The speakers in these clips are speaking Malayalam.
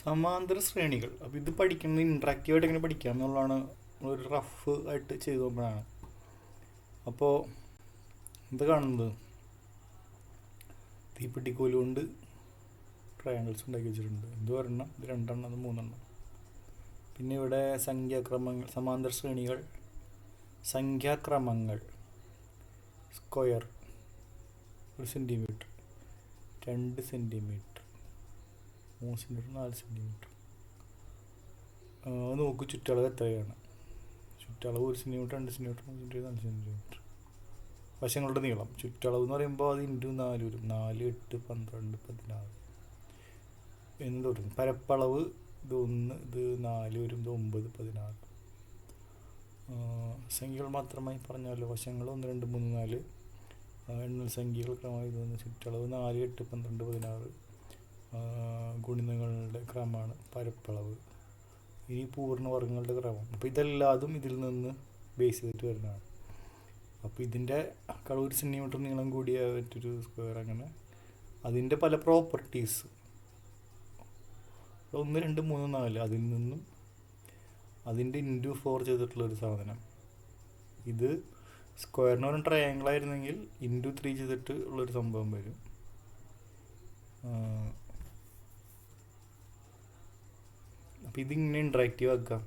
സമാന്തര ശ്രേണികൾ. അപ്പോൾ ഇത് പഠിക്കുന്നത് ഇൻട്രാക്റ്റീവായിട്ട് എങ്ങനെ പഠിക്കാം എന്നുള്ളതാണ് ഒരു റഫ് ആയിട്ട് ചെയ്തു നോക്കുമ്പോഴാണ്. അപ്പോൾ ഇത് കാണുന്നത് തീപ്പെട്ടിക്കോല് കൊണ്ട് ട്രയാങ്കിൾസ് ഉണ്ടാക്കി വെച്ചിട്ടുണ്ട്. ഇത് ഒരെണ്ണം, ഇത് രണ്ടെണ്ണം, അത് മൂന്നെണ്ണം. പിന്നെ ഇവിടെ സംഖ്യാക്രമങ്ങൾ, സമാന്തര ശ്രേണികൾ, സംഖ്യാക്രമങ്ങൾ, square 1 centimetre, 2 centimetre, 3 centimetre, 4 centimetre. നോക്കൂ ചുറ്റളവ് എത്രയാണ്. ചുറ്റളവ് 1 സെൻറ്റിമീറ്റർ, 2 സെൻറ്റിമീറ്റർ, 3 സെൻറ്റിമീറ്റർ, 4 സെൻറ്റിമീറ്റർ. വശങ്ങളുടെ നീളം ചുറ്റളവ് എന്ന് പറയുമ്പോൾ അത് ഇൻറ്റു 4 വരും. 4, 8, 12, 16 എന്ന് തുടങ്ങും. പരപ്പളവ് ഇത് 1, ഇത് 4 വരും, ഇത് 9, 16. സംഖ്യകൾ മാത്രമായി പറഞ്ഞാലോ. വശങ്ങൾ 1, 2, 3, 4 എണ്ണൽ സംഖ്യകൾ ക്രമമായി ഇതൊന്ന്. ചുറ്റളവ് 4, 8, 12, 16 ഗുണിതങ്ങളുടെ ക്രമമാണ് പരപ്പളവ്. ഇനി പൂർണ്ണവർഗങ്ങളുടെ ക്രമം. അപ്പോൾ ഇതെല്ലാതും ഇതിൽ നിന്ന് ബേസ് ചെയ്തിട്ട് വരുന്നതാണ്. അപ്പോൾ ഇതിൻ്റെ 1 സെൻറ്റിമീറ്റർ നീളം കൂടിയ മറ്റൊരു സ്ക്വയർ, അങ്ങനെ അതിൻ്റെ പല പ്രോപ്പർട്ടീസ് 1, 2, 3, 4 അതിൽ നിന്നും അതിൻ്റെ ഇൻറ്റു 4 ചെയ്തിട്ടുള്ളൊരു സാധനം. ഇത് സ്ക്വയറിന് ഒരു ട്രയാങ്കിൾ ആയിരുന്നെങ്കിൽ ഇൻറ്റു 3 ചെയ്തിട്ട് ഉള്ളൊരു സംഭവം വരും. അപ്പോൾ ഇതിങ്ങനെ ഇൻട്രാക്റ്റീവ് ആക്കാം.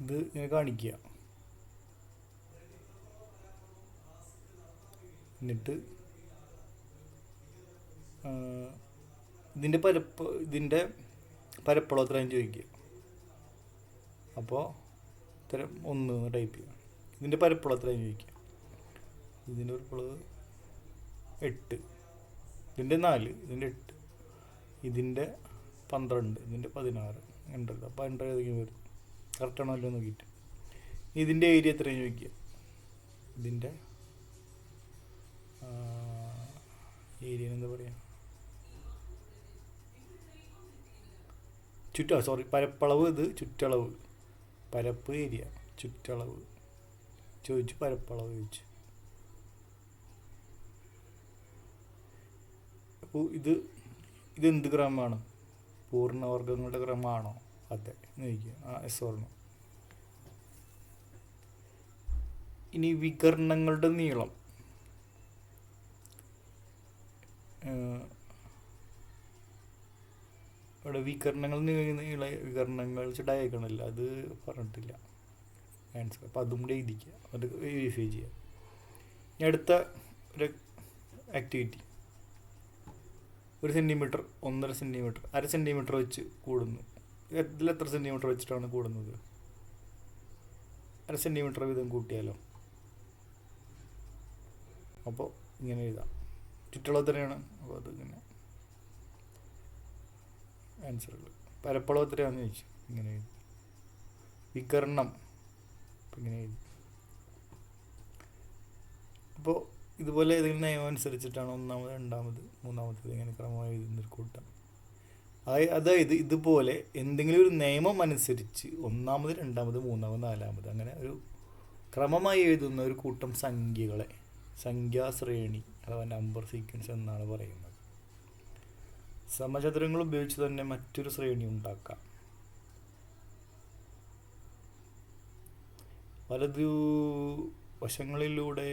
ഇത് ഇങ്ങനെ കാണിക്കുക, എന്നിട്ട് ഇതിൻ്റെ പരപ്പളവ് എത്രയും ചോദിക്കുക. അപ്പോൾ ഇത്തരം 1 ടൈപ്പ് ചെയ്യുക. ഇതിൻ്റെ പരപ്പളവ് എത്രയും ചോദിക്കുക. ഇതിൻ്റെ പരപ്പളവ് 8, ഇതിൻ്റെ 4, ഇതിൻ്റെ 8, ഇതിൻ്റെ 12, ഇതിൻ്റെ 16 ഉണ്ട്. അപ്പോൾ 12 ഏതെങ്കിലും വരും. കറക്റ്റാണല്ലോ നോക്കിയിട്ട്. ഇതിൻ്റെ ഏരിയ എത്രയും ചോദിക്കുക. ഇതിൻ്റെ ഏരിയ എന്താ പറയുക, പരപ്പളവ്. ഇത് ചുറ്റളവ്, പരപ്പ്, ഏരിയ, ചുറ്റളവ് ചോദിച്ചു, പരപ്പളവ് ചോദിച്ചു. അപ്പോൾ ഇതെന്ത് ക്രമമാണ്? പൂർണ്ണവർഗങ്ങളുടെ ക്രമമാണോ? അതെ എന്ന് ചോദിക്കുക. Yes or no. ഇനി വികർണങ്ങളുടെ നീളം. ഇവിടെ വികരണങ്ങൾ വികരണങ്ങൾ ഡയഗണൽ അത് പറഞ്ഞിട്ടില്ല ആൻസർ. അപ്പോൾ അതും കൂടെ എഴുതിക്കുക, അത് വെരിഫൈ ചെയ്യുക. ഇനി അടുത്ത ഒരു ആക്ടിവിറ്റി. 1 സെൻറ്റിമീറ്റർ, 1.5 സെൻറ്റിമീറ്റർ, 1/2 സെൻറ്റിമീറ്റർ വെച്ച് കൂടുന്നു. ഇതിൽ എത്ര സെൻറ്റിമീറ്റർ വെച്ചിട്ടാണ് കൂടുന്നത്? 1/2 സെൻറ്റിമീറ്റർ വീതം കൂട്ടിയാലോ. അപ്പോൾ ഇങ്ങനെ എഴുതാം. ചുറ്റളവ് എത്രയാണ്? അപ്പോൾ അതിങ്ങനെ ആൻസറുകൾ. പരപ്പളവ് എത്രയാണെന്ന് ചോദിച്ചു, ഇങ്ങനെ എഴുതി. വികരണം ഇങ്ങനെ എഴുതി. അപ്പോൾ ഇതുപോലെ ഏതെങ്കിലും നിയമം അനുസരിച്ചിട്ടാണ് 1ാമത്, 2ാമത്, 3ാമത്തത് ഇങ്ങനെ ക്രമമായി എഴുതുന്നൊരു കൂട്ടം. അതായത് ഇതുപോലെ എന്തെങ്കിലും ഒരു നിയമം അനുസരിച്ച് 1ാമത്, 2ാമത്, 3ാമത്, 4ാമത് അങ്ങനെ ഒരു ക്രമമായി എഴുതുന്ന ഒരു കൂട്ടം സംഖ്യകളെ സംഖ്യാശ്രേണി അഥവാ നമ്പർ സീക്വൻസ് എന്നാണ് പറയുന്നത്. സമചതുരങ്ങൾ ഉപയോഗിച്ച് തന്നെ മറ്റൊരു ശ്രേണി ഉണ്ടാക്കാം. വലതു വശങ്ങളിലൂടെ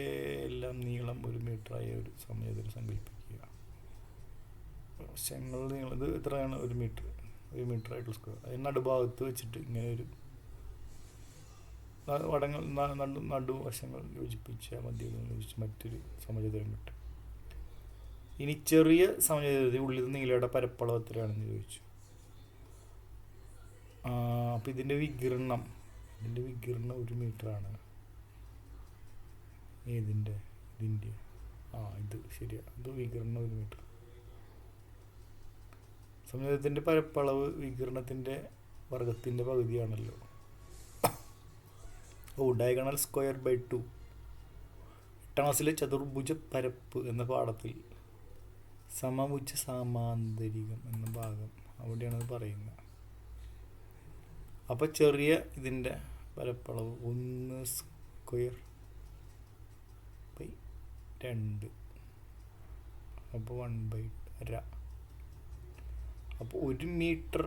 എല്ലാം നീളം 1 മീറ്ററായ ഒരു സമചതുരം സങ്കല്പിക്കുക. വശങ്ങളുടെ നീളം ഇത് എത്രയാണ്? 1 മീറ്റർ ആയിട്ടുള്ള സ്ക്വയർ. അതിന് നടുഭാഗത്ത് വെച്ചിട്ട് ഇങ്ങനെ ഒരു നടുവശങ്ങൾ യോജിപ്പിച്ച മധ്യങ്ങൾ യോജിച്ച് മറ്റൊരു സമചതുരം കിട്ടും. ഇനി ചെറിയ സമചതുരത്തിൽ ഉള്ളിൽ നീളയുടെ പരപ്പളവ് എത്രയാണെന്ന് ചോദിച്ചു. അപ്പം ഇതിൻ്റെ വികരണം 1 മീറ്ററാണ്. ഇതിൻ്റെ ഇത് ശരിയാണ്. ഇത് വികരണം 1 മീറ്റർ. സമചതുരത്തിൻ്റെ പരപ്പളവ് വികരണത്തിൻ്റെ വർഗത്തിൻ്റെ പകുതിയാണല്ലോ. Diagonal square by 2. 8ാം ക്ലാസ്സിലെ ചതുർഭുജ പരപ്പ് എന്ന പാഠത്തിൽ സമഭുജ സാമാന്തരികം എന്ന ഭാഗം അവിടെയാണ് അത് പറയുന്നത്. അപ്പോൾ ചെറിയ ഇതിൻ്റെ പരപ്പളവ് 1 സ്ക്വയർ ബൈ 2, അപ്പോൾ 1/2. അര. അപ്പോൾ 1 മീറ്റർ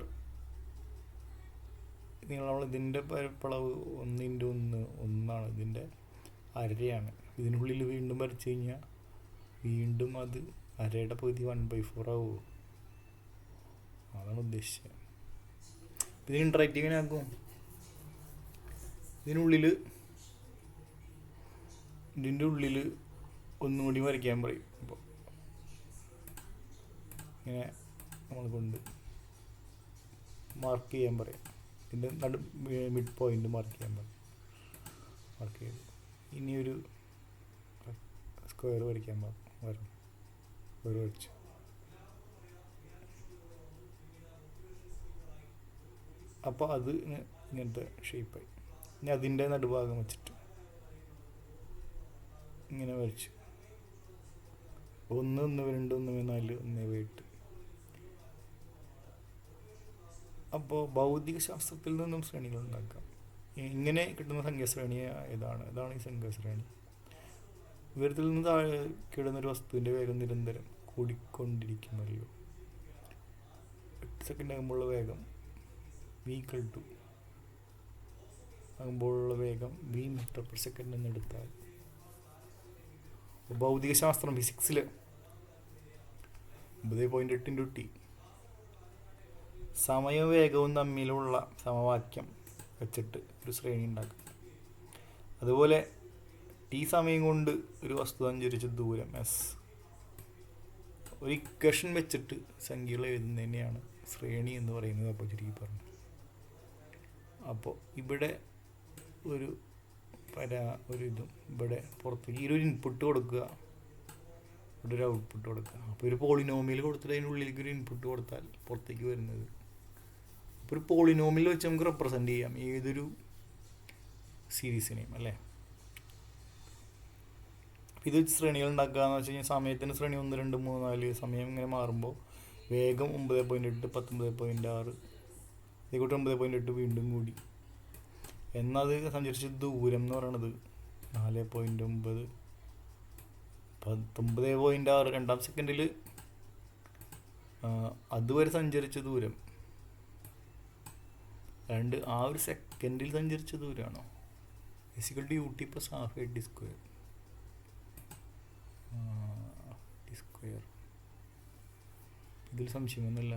നീളമുള്ള ഇതിൻ്റെ പരപ്പളവ് 1x1 1 ഇതിൻ്റെ അരയാണ്. ഇതിനുള്ളിൽ വീണ്ടും വരച്ച് കഴിഞ്ഞാൽ വീണ്ടും അത് അരയുടെ പകുതി 1/4 ആവുമോ? അതാണ് ഉദ്ദേശിച്ചത്. ഇതിന് ഇൻട്രാക്റ്റ് എങ്ങനെ ആക്കും? ഇതിൻ്റെ ഉള്ളിൽ ഒന്നും കൂടി വരയ്ക്കാൻ പറയും. അപ്പോൾ ഇങ്ങനെ നമ്മൾ കൊണ്ട് മാർക്ക് ചെയ്യാൻ പറയും. ഇതിൻ്റെ മിഡ് പോയിന്റ് മാർക്ക് ചെയ്യാൻ പറയും. മാർക്ക് ചെയ്തു ഇനിയൊരു സ്ക്വയർ വരയ്ക്കാൻ പറഞ്ഞു. സ്ക്വയർ വരച്ചു. അപ്പോൾ അത് ഇങ്ങനത്തെ ഷേപ്പായി. ഇനി അതിൻ്റെ നടുഭാഗം വെച്ചിട്ട് ഇങ്ങനെ വരച്ചു. 1 1 2 1 4 1 8. അപ്പോൾ ഭൗതികശാസ്ത്രത്തിൽ നിന്നും ശ്രേണികൾ ഉണ്ടാക്കാം. ഇങ്ങനെ കിട്ടുന്ന സംഖ്യാശ്രേണി ഇതാണ് ഈ സംഖ്യാശ്രേണി. ഉയരത്തിൽ നിന്ന് താഴെ കിടന്നൊരു വസ്തുവിൻ്റെ വേഗം നിരന്തരം കൂടിക്കൊണ്ടിരിക്കുമല്ലോ. 8 സെക്കൻഡ് ആകുമ്പോഴുള്ള വേഗം v ആകുമ്പോഴുള്ള വേഗം v m/s എന്നെടുത്താൽ ഭൗതികശാസ്ത്രം ഫിസിക്സിൽ 9.8 × t സമയവും വേഗവും തമ്മിലുള്ള സമവാക്യം വെച്ചിട്ട് ഒരു ശ്രേണി ഉണ്ടാക്കും. അതുപോലെ t സമയം കൊണ്ട് ഒരു വസ്തു സഞ്ചരിച്ച ദൂരം s ഒരു ഇക്വേഷൻ വെച്ചിട്ട് സംഖ്യകൾ എഴുതുന്നതിനെയാണ് ശ്രേണി എന്ന് പറയുന്നത്. അപ്പോൾ ചുരുക്കി പറഞ്ഞു. അപ്പോൾ ഇവിടെ ഒരു ഇതും ഇവിടെ പുറത്തേക്ക് ഒരു ഇൻപുട്ട് കൊടുക്കുക, ഇവിടെ ഒരു ഔട്ട്പുട്ട് കൊടുക്കുക. അപ്പോൾ ഒരു പോളിനോമിയൽ കൊടുത്തിട്ട് അതിനുള്ളിലേക്ക് ഒരു ഇൻപുട്ട് കൊടുത്താൽ പുറത്തേക്ക് വരുന്നത്. അപ്പോൾ ഒരു പോളിനോമിയൽ വെച്ച് നമുക്ക് റെപ്രസെൻ്റ് ചെയ്യാം ഏതൊരു സീരീസിനെയും അല്ലേ. ഇത് ശ്രേണികൾ ഉണ്ടാക്കുക എന്ന് വെച്ച് കഴിഞ്ഞാൽ സമയത്തിൻ്റെ ശ്രേണി 1 2 3 4 സമയം ഇങ്ങനെ മാറുമ്പോൾ വേഗം 9.8 19.6 ഇതേക്കൂട്ട് 9.8 വീണ്ടും കൂടി. എന്നാൽ അത് സഞ്ചരിച്ച ദൂരം എന്ന് പറയണത് 4.9 19.6 രണ്ടാം സെക്കൻഡിൽ അതുവരെ സഞ്ചരിച്ച ദൂരം ആ ഒരു സെക്കൻഡിൽ സഞ്ചരിച്ച ദൂരമാണോ = ut + ½ t². ഇതിൽ സംശയമൊന്നുമില്ല.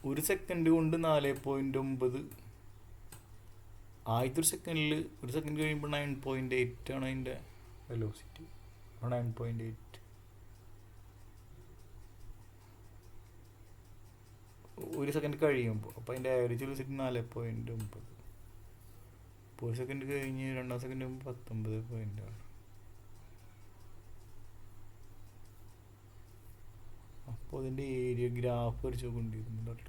ഒരു സെക്കൻഡ് കൊണ്ട് 4.9 ആദ്യത്തെ ഒരു സെക്കൻഡ് കഴിയുമ്പോൾ 9.8 ആണ് അതിൻ്റെ വെലോസിറ്റി. 9.8 ഒരു സെക്കൻഡ് കഴിയുമ്പോൾ അപ്പോൾ അതിൻ്റെ ആവറേജ് വെലോസിറ്റി 4.9. ഇപ്പോൾ ഒരു സെക്കൻഡ് കഴിഞ്ഞ് രണ്ടാം സെക്കൻഡ് 19.6. അപ്പോൾ അതിൻ്റെ ഏരിയ ഗ്രാഫ് വരച്ച് കൊണ്ടിരുന്നുണ്ട്.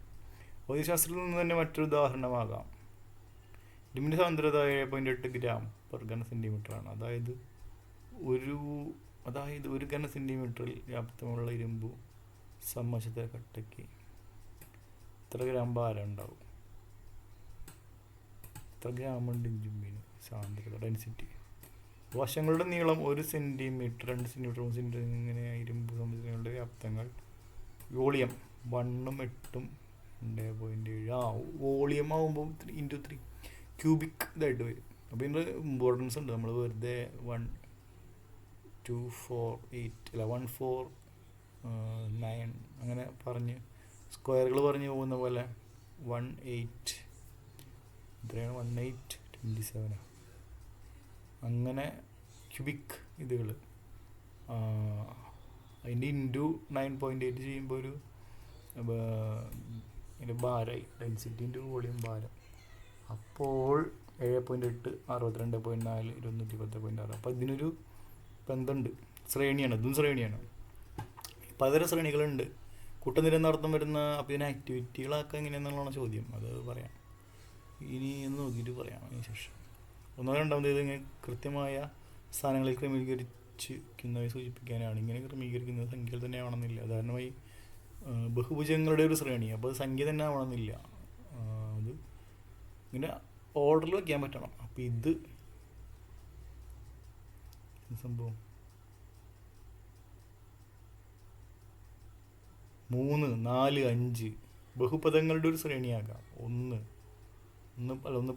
ഭൗതികശാസ്ത്രത്തിൽ നിന്ന് തന്നെ മറ്റൊരു ഉദാഹരണമാകാം. ഇരുമ്പിൻ്റെ സാന്ദ്രത 7.8 gram/cm ആണ്. അതായത് ഒരു ഘന സെൻറ്റിമീറ്ററിൽ വ്യാപ്തമുള്ള ഇരുമ്പ് സമവശത്തെ കട്ടയ്ക്ക് എത്ര ഗ്രാം ഭാരം ഉണ്ടാവും? എത്ര ഗ്രാം ഉണ്ട് ഇരുമ്പിന് സാന്ദ്രത ഡെൻസിറ്റി? വശങ്ങളുടെ നീളം 1 സെൻറ്റിമീറ്റർ 2 സെൻറ്റിമീറ്റർ 3 സെൻറ്റിമീറ്റർ ഇങ്ങനെ ഇരുമ്പ് സംബന്ധിച്ചുള്ള വ്യാപ്തങ്ങൾ. വോളിയം 1 8 2.7. വോളിയം ആകുമ്പോൾ 3 ക്യൂബിക് ഇതായിട്ട് വരും. അപ്പോൾ ഇതിൻ്റെ ഇമ്പോർട്ടൻസ് ഉണ്ട്. നമ്മൾ വെറുതെ 1 2 4 8 അല്ല 1 4 9 അങ്ങനെ പറഞ്ഞ് സ്ക്വയറുകൾ പറഞ്ഞ് പോകുന്ന പോലെ 1 8 എത്രയാണ് 1 8 27 അങ്ങനെ ക്യൂബിക് ഇതുകൾ. അതിൻ്റെ ഇൻറ്റു 9.8 ചെയ്യുമ്പോൾ ഒരു ഇതിൻ്റെ ഭാരമായി ഡെൻസിറ്റി ഇൻറ്റു വോളിയം ഭാരം. അപ്പോൾ 7.8 62.4 210.6. അപ്പോൾ ഇതിനൊരു ബന്ധമുണ്ട്. ശ്രേണിയാണ്, ഇതും ശ്രേണിയാണ്. പലതരം ശ്രേണികളുണ്ട്. കൂട്ടനിരന്നർത്ഥം വരുന്ന അപ്പോൾ ഇതിന് ആക്ടിവിറ്റികളൊക്കെ എങ്ങനെയാണെന്നുള്ളതാണ് ചോദ്യം. അത് പറയാം ഇനി എന്ന് നോക്കിയിട്ട് പറയാം അതിന് ശേഷം. രണ്ടാമത് ഇങ്ങനെ കൃത്യമായ സ്ഥാനങ്ങളിൽ ക്രമീകരിച്ചിരിക്കുന്നവയെ സൂചിപ്പിക്കാനാണ്. ഇങ്ങനെ ക്രമീകരിക്കുന്നത് സംഖ്യകൾ തന്നെ ആവണമെന്നില്ല. ഉദാഹരണമായി ബഹുഭുജങ്ങളുടെ ഒരു ശ്രേണി, അപ്പോൾ അത് സംഖ്യ തന്നെ ആവണമെന്നില്ല. അത് ഇങ്ങനെ ഓർഡറിൽ വയ്ക്കാൻ പറ്റണം. അപ്പോൾ ഇത് സംഭവം 3, 4, 5 ബഹുപദങ്ങളുടെ ഒരു ശ്രേണിയാകാം. ഒന്ന്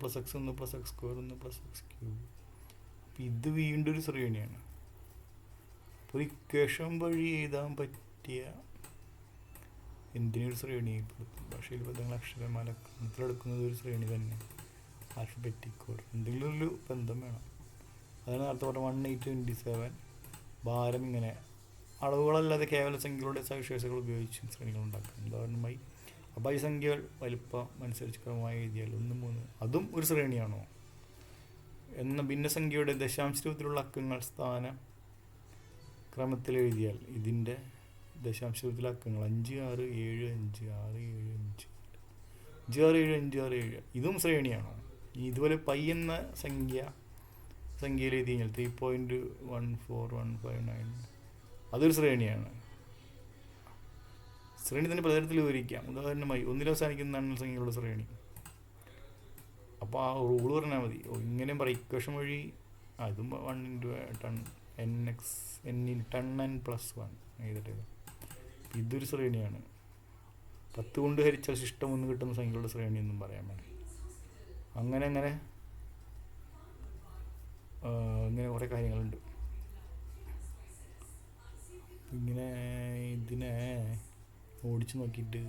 പ്ലസ് എക്സ്, ഒന്ന് പ്ലസ് എക്സ് സ്ക്വയർ, ഒന്ന് പ്ലസ് എക്സ് ക്യൂബ്. അപ്പം ഇത് വീണ്ടും ഒരു ശ്രേണിയാണ്. അപ്പോൾ ഇക്വേഷൻ വഴി എഴുതാൻ പറ്റിയ എന്തിനൊരു ശ്രേണി ഭാഷയിൽ പദങ്ങൾ അക്ഷരമാല ക്രമത്തിലെടുക്കുന്നത് ഒരു ശ്രേണി തന്നെ. ആൽഫബറ്റിക് ഓർഡർ എന്തെങ്കിലും ഒരു ബന്ധം വേണം. അതാണ് നേരത്തെ പറഞ്ഞ 1827 ഭാരം ഇങ്ങനെ അളവുകളല്ലാതെ കേവല സംഖ്യകളുടെ സവിശേഷതകൾ ഉപയോഗിച്ച് ശ്രേണികൾ ഉണ്ടാക്കാം. ഉദാഹരണമായി അഭയസംഖ്യകൾ വലിപ്പം അനുസരിച്ച് ക്രമമായി എഴുതിയാൽ 1, 3 അതും ഒരു ശ്രേണിയാണോ എന്ന ഭിന്നസംഖ്യയുടെ ദശാംശരൂപത്തിലുള്ള അക്കങ്ങൾ സ്ഥാന ക്രമത്തിൽ എഴുതിയാൽ ഇതിൻ്റെ ദശാംശരൂപത്തിലെ അക്കങ്ങൾ 5, 6, 7, 5, 6, 7, 5, 5, 6, 7, 5, 6, 7 ഇതും ശ്രേണിയാണോ? ഇതുപോലെ പൈ എന്ന സംഖ്യയിൽ എഴുതി കഴിഞ്ഞാൽ 3.14159 അതൊരു ശ്രേണിയാണ്. ശ്രേണി തന്നെ പലതരത്തിൽ വിവരിക്കാം. ഉദാഹരണമായി ഒന്നിൽ അവസാനിക്കുന്ന എണ്ണൽ സംഖ്യകളുടെ ശ്രേണി. അപ്പോൾ ആ റൂള് പറഞ്ഞാൽ മതി. ഇങ്ങനെയും പറയും ഇക്വേഷൻ വഴി. അതും 1 × 10n+1 എഴുതട്ടെ. ഇതൊരു ശ്രേണിയാണ്. 10 കൊണ്ട് ഹരിച്ചാൽ ശിഷ്ടം 1 കിട്ടുന്ന സംഖ്യകളുടെ ശ്രേണി എന്നും പറയാൻ വേണം. അങ്ങനെ കുറേ കാര്യങ്ങളുണ്ട്. ഇങ്ങനെ ഇതിനെ ഓടിച്ചു നോക്കിയിട്ട്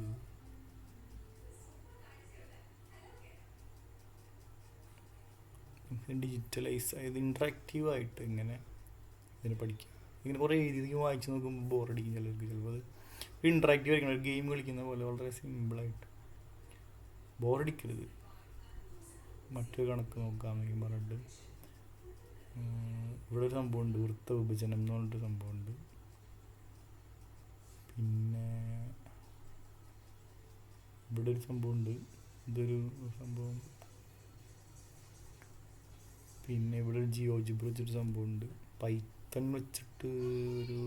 ഡിജിറ്റലൈസ് അതായത് ഇൻട്രാക്റ്റീവായിട്ട് ഇങ്ങനെ ഇതിനെ പഠിക്കുക. ഇങ്ങനെ കുറേ എഴുതി വായിച്ച് നോക്കുമ്പോൾ ബോറടിക്കും ചിലർക്ക്. ചിലപ്പോൾ അത് ഇൻട്രാക്റ്റീവ് ആയിരിക്കണം. ഒരു ഗെയിം കളിക്കുന്ന പോലെ വളരെ സിമ്പിളായിട്ട്. ബോറടിക്കരുത്. മറ്റൊരു കണക്ക് നോക്കാമെങ്കിൽ പറഞ്ഞിട്ട് ഇവിടെ ഒരു സംഭവമുണ്ട്, വൃത്ത വിഭജനം എന്ന് പറഞ്ഞിട്ടൊരു സംഭവമുണ്ട്. പിന്നെ ഇവിടെ ഒരു സംഭവമുണ്ട്, ഇതൊരു സംഭവം. പിന്നെ ഇവിടെ ഒരു ജിയോജിബ്ര വെച്ചൊരു സംഭവമുണ്ട്. പൈത്തൺ വെച്ചിട്ട് ഒരു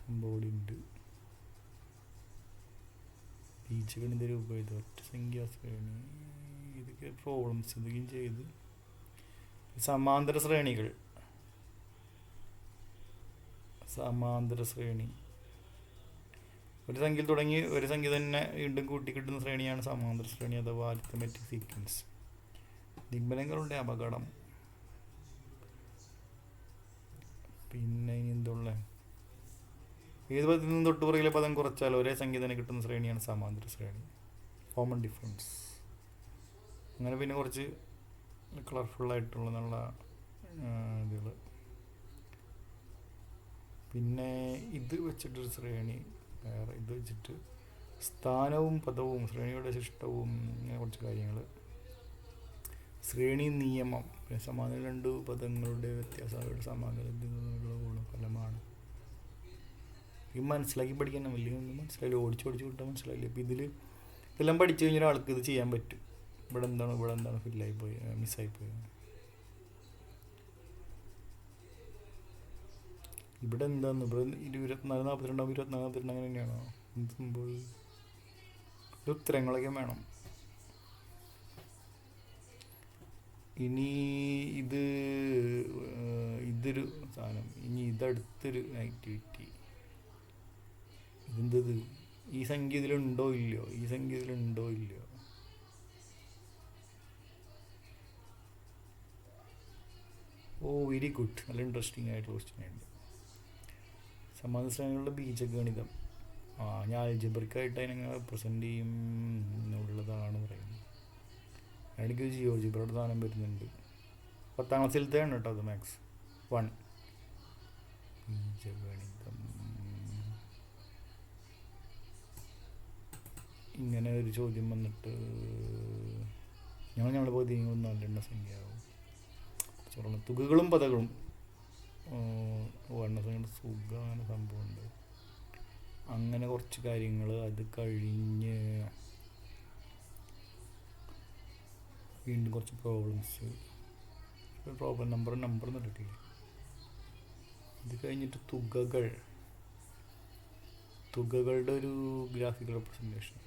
സംഭവം ഇവിടെ ഉണ്ട്. ബീജഗണിത രൂപം ഇത് ഒറ്റ സംഖ്യാശ്രേണി. ഇതൊക്കെ പ്രോബ്ലംസ് ഇതൊക്കെയും ചെയ്ത് സമാന്തര ശ്രേണി ഒരു സംഖ്യയിൽ തുടങ്ങി ഒരു സംഖ്യ തന്നെ വീണ്ടും കൂട്ടി കിട്ടുന്ന ശ്രേണിയാണ് സമാന്തര ശ്രേണി അഥവാ അരിത്മെറ്റിക് സീക്വൻസ്. നിബന്ധനകളുടെ അപകടം. പിന്നെ ഇനി എന്തുള്ള ഏത് പദത്തിൽ നിന്നും തൊട്ട് പുറകിലെ പദം കുറച്ചാൽ ഒരേ സംഖ്യ തന്നെ കിട്ടുന്ന ശ്രേണിയാണ് സമാന്തര ശ്രേണി. Common difference. അങ്ങനെ പിന്നെ കുറച്ച് കളർഫുള്ളായിട്ടുള്ള നല്ല ഇതുകൾ. പിന്നെ ഇത് വെച്ചിട്ടൊരു ശ്രേണി വേറെ. ഇത് വെച്ചിട്ട് സ്ഥാനവും പദവും ശ്രേണിയുടെ ശിഷ്ടവും ഇങ്ങനെ കുറച്ച് കാര്യങ്ങൾ. ശ്രേണി നിയമം. പിന്നെ സമാന്തര 2 പദങ്ങളുടെ വ്യത്യാസം അവരുടെ സമാന്തരത്തിനുള്ള ഫലമാണ്. ഇത് മനസ്സിലാക്കി പഠിക്കാൻ വലിയ ഒന്നും മനസ്സിലായില്ല. ഓടിച്ച് വിട്ടാൽ മനസ്സിലായില്ല. ഇപ്പം ഇതെല്ലാം പഠിച്ചു കഴിഞ്ഞാൽ ഒരാൾക്ക് ഇത് ചെയ്യാൻ പറ്റും. ഇവിടെ എന്താണ് ഫില്ലായിപ്പോയി, മിസ്സായിപ്പോയി. ഇവിടെ എന്താന്ന് ഇവിടെ 24, 42, 24 അങ്ങനെ തന്നെയാണോ? എന്ത് സംഭവം? ഉത്തരങ്ങളൊക്കെ വേണം. ഇനി ഇതൊരു സാധനം. ഇനി ഇതടുത്തൊരു ആക്ടിവിറ്റി. ഇതെന്തത്? ഈ സംഖ്യ ഇതിലുണ്ടോ ഇല്ലയോ? Very good. നല്ല ഇൻട്രസ്റ്റിംഗ് ആയിട്ടുള്ള ക്വസ്റ്റ്യൻ ഉണ്ട്. സമാന്തര ശ്രേണികളുടെ ബീജഗണിതം. ഞാൻ ആൽജിബ്രിക്കായിട്ട് അതിനെങ്ങനെ റെപ്രസെൻ്റ് ചെയ്യും എന്നുള്ളതാണ് പറയുന്നത്. എനിക്ക് ജിയോജിബ്രയുടെ സാധനം വരുന്നുണ്ട്. 10ാം ക്ലാസ്സിലത്തെയാണ് കേട്ടോ അത്. മാത്സ് 1 ബീജഗണിതം. ഇങ്ങനെ ഒരു ചോദ്യം വന്നിട്ട് ഞങ്ങളുടെ പകുതി 1 സംഖ്യയാവും. തുകകളും പദങ്ങളും വർണ്ണസംഖ്യയുടെ സുഖ അങ്ങനെ സംഭവമുണ്ട്. അങ്ങനെ കുറച്ച് കാര്യങ്ങൾ. അത് കഴിഞ്ഞ് വീണ്ടും കുറച്ച് പ്രോബ്ലംസ്. നമ്പർ നടക്കില്ല. ഇത് കഴിഞ്ഞിട്ട് തുകകളുടെ ഒരു ഗ്രാഫിക്കൽ റെപ്രസെൻറ്റേഷൻ.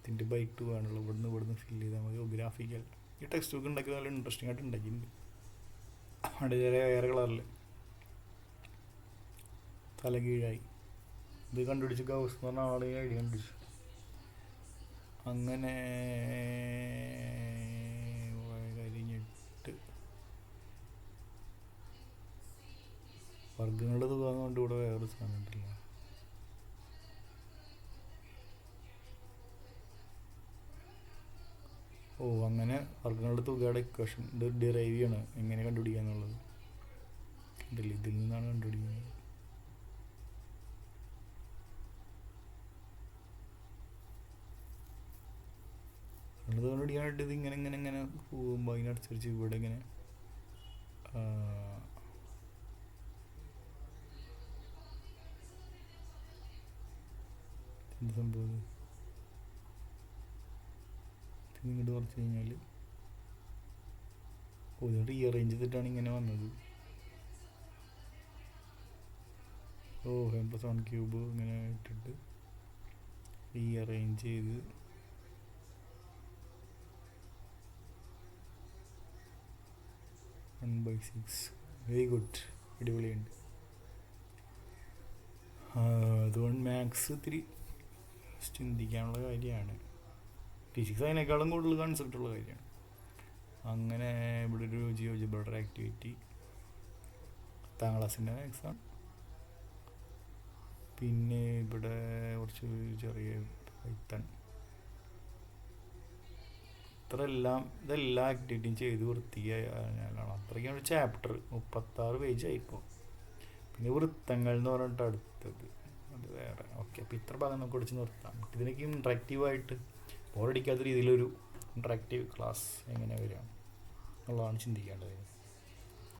ഇതിൻ്റെ ബൈ 2 ആണല്ലോ. ഇവിടുന്ന് ഫില്ല് ചെയ്താൽ മതി. ഗ്രാഫിക്കൽ. ഈ ടെക്സ്റ്റ് ബുക്ക് ഉണ്ടാക്കി നല്ല ഇൻട്രസ്റ്റിംഗ് ആയിട്ട് ഉണ്ടാക്കിയിട്ടുണ്ട്. അവിടെ ചെറിയ വേറെ കളറിൽ. തലകീഴായി. ഇത് കണ്ടുപിടിച്ച് ഗൗസ് എന്ന് പറഞ്ഞ ആൾ ഐഡിയ കണ്ടുപിടിച്ചു. അങ്ങനെ കഴിഞ്ഞിട്ട് വർഗങ്ങളുടെ തുക കൊണ്ട് ഇവിടെ വേറൊരു സാധനം ഉണ്ടല്ലോ. അങ്ങനെ വർഗങ്ങളുടെ തുകയുടെ ഇക്വേഷൻ ഇത് ഡിറൈവ് ചെയ്യണം എങ്ങനെ കണ്ടുപിടിക്കുക എന്നുള്ളത്. ഇതിൽ നിന്നാണ് കണ്ടുപിടിക്കുന്നത്. അത് കണ്ടുപിടിക്കാനായിട്ട് ഇത് ഇങ്ങനെ ഇങ്ങനെ ഇങ്ങനെ പോകുമ്പോൾ അതിനനുസരിച്ച് ഇവിടെ ഇങ്ങനെ എന്ത് സംഭവം ഇങ്ങോട്ട് കുറച്ച് കഴിഞ്ഞാൽ ഇത് റീഅറേഞ്ച് ചെയ്തിട്ടാണ് ഇങ്ങനെ വന്നത്. n+1 ക്യൂബ് ഇങ്ങനെ ഇട്ടിട്ട് റീഅറേഞ്ച് ചെയ്ത് by 6. Very good, അടിപൊളിയുണ്ട്. അതുകൊണ്ട് മാത്സ് ഇത്തിരി ചിന്തിക്കാനുള്ള കാര്യമാണ്. ഫിസിക്സ് അതിനേക്കാളും കൂടുതൽ കൺസെപ്റ്റുള്ള കാര്യമാണ്. അങ്ങനെ ഇവിടെ ഒരു ജിയോജിബ്ര ആക്ടിവിറ്റി 10ാം ക്ലാസ്സിൻ്റെ മാത്സാണ്. പിന്നെ ഇവിടെ കുറച്ച് ചെറിയ പൈത്തൺ. ഇതെല്ലാ ആക്ടിവിറ്റിയും ചെയ്ത് വൃത്തിയായാണ്. അത്രയ്ക്കാണ് ഒരു ചാപ്റ്റർ. 36 പേജായി ഇപ്പോൾ. പിന്നെ വൃത്തങ്ങൾ എന്ന് പറഞ്ഞിട്ട് അടുത്തത്, അത് വേറെ. ഓക്കെ, അപ്പോൾ ഇത്ര ഭാഗം നമുക്ക് കുറച്ച് നിർത്താം. ഇതിനൊക്കെ ഇൻട്രാക്റ്റീവായിട്ട് ബോറടിക്കാത്ത രീതിയിലൊരു ഇൻട്രാക്റ്റീവ് ക്ലാസ് എങ്ങനെ വരിക എന്നുള്ളതാണ് ചിന്തിക്കേണ്ടത്.